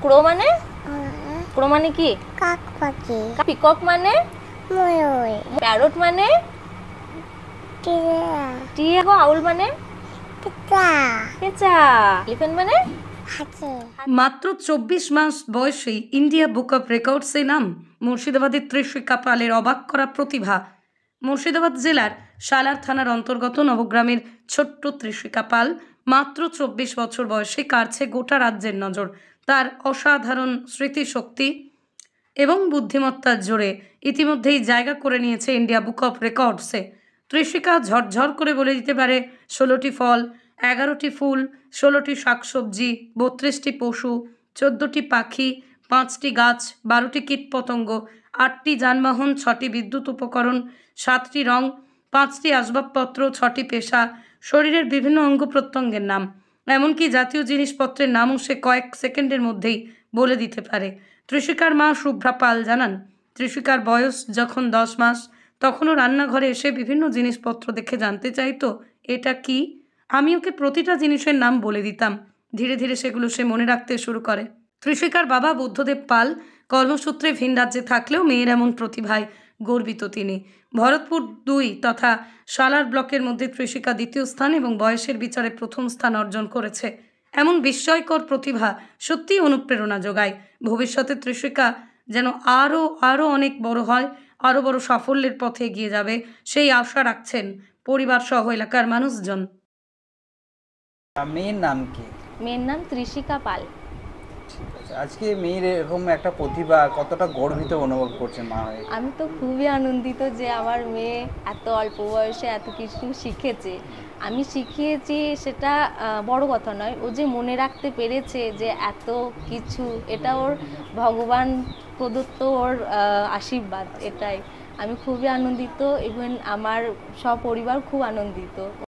ক্রো মানে? ক্রো মানে কি? কাক পাখি। পিকক মানে? ময়ূর। প্যারট মানে? টিয়া। টিয়া। আউল মানে? পেঁচা। পেঁচা। এলিফ্যান্ট মানে? হাতি। মাত্র ২৪ মাস বয়সেই ইন্ডিয়া বুক অব রেকর্ডসে নাম মুর্শিদাবাদের ত্রিশিকা পালের অবাক করা প্রতিভা। মুর্শিদাবাদ জেলার সালার থানার অন্তর্গত নবগ্রামের ছোট্ট ত্রিশিকা পাল মাত্র ২৪ বছর বয়সে কাড়ছে গোটা রাজ্যের নজর। তার অসাধারণ স্মৃতিশক্তি এবং বুদ্ধিমত্তার জোরে ইতিমধ্যেই জায়গা করে নিয়েছে ইন্ডিয়া বুক অফ রেকর্ডসে। ত্রিশিকা ঝরঝর করে বলে দিতে পারে ১৬টি ফল, ১১টি ফুল, ১৬টি শাকসবজি, ৩২টি পশু, ১৪টি পাখি, ৫টি গাছ, ১২টি কীটপতঙ্গ, ৮টি যানবাহন, ৬টি বিদ্যুৎ উপকরণ, ৭টি রং, ৫টি আসবাবপত্র, ৬টি পেশা, শরীরের বিভিন্ন অঙ্গ প্রত্যঙ্গের নাম, এমনকি জাতীয় জিনিসপত্রের নামও সে কয়েক সেকেন্ডের মধ্যেই বলে দিতে পারে। ত্রিশিকার মা শুভ্রা পাল জানান, ত্রিশিকার বয়স যখন ১০ মাস তখনও রান্নাঘরে এসে বিভিন্ন জিনিসপত্র দেখে জানতে চাইতো এটা কি। আমি ওকে প্রতিটা জিনিসের নাম বলে দিতাম। ধীরে ধীরে সেগুলো সে মনে রাখতে শুরু করে। ত্রিশিকার বাবা বুদ্ধদেব পাল কর্মসূত্রে ভিন রাজ্যে থাকলেও মেয়ের এমন প্রতিভায় গর্বিত তিনি। ভরতপুর ২ তথা সালার ব্লকের মধ্যে ত্রিশিকা দ্বিতীয় স্থান এবং বয়সের বিচারে প্রথম স্থান অর্জন করেছে। এমন বিস্ময়কর প্রতিভা সত্যিই অনুপ্রেরণা যোগায়। ভবিষ্যতে ত্রিশিকা যেন আরও অনেক বড় হয়, আরও বড় সাফল্যের পথে এগিয়ে যাবে সেই আশা রাখছেন পরিবার সহ এলাকার মানুষজন। মেয়ের নাম কি? মেয়ের নাম ত্রিশিকা পাল। ঠিক আছে, আজকে মেয়ের এরকম একটা প্রতিভা, কতটা গর্বিত অনুভব করছেন মা হয়ে? আমি তো খুবই আনন্দিত যে আমার মেয়ে এত অল্প বয়সে এত কিছু শিখেছে। আমি শিখিয়েছি সেটা বড় কথা নয়, ও যে মনে রাখতে পেরেছে যে এত কিছু, এটা ওর ভগবান প্রদত্ত ওর আশীর্বাদ। এটাই আমি খুবই আনন্দিত, ইভেন আমার সপরিবার খুব আনন্দিত।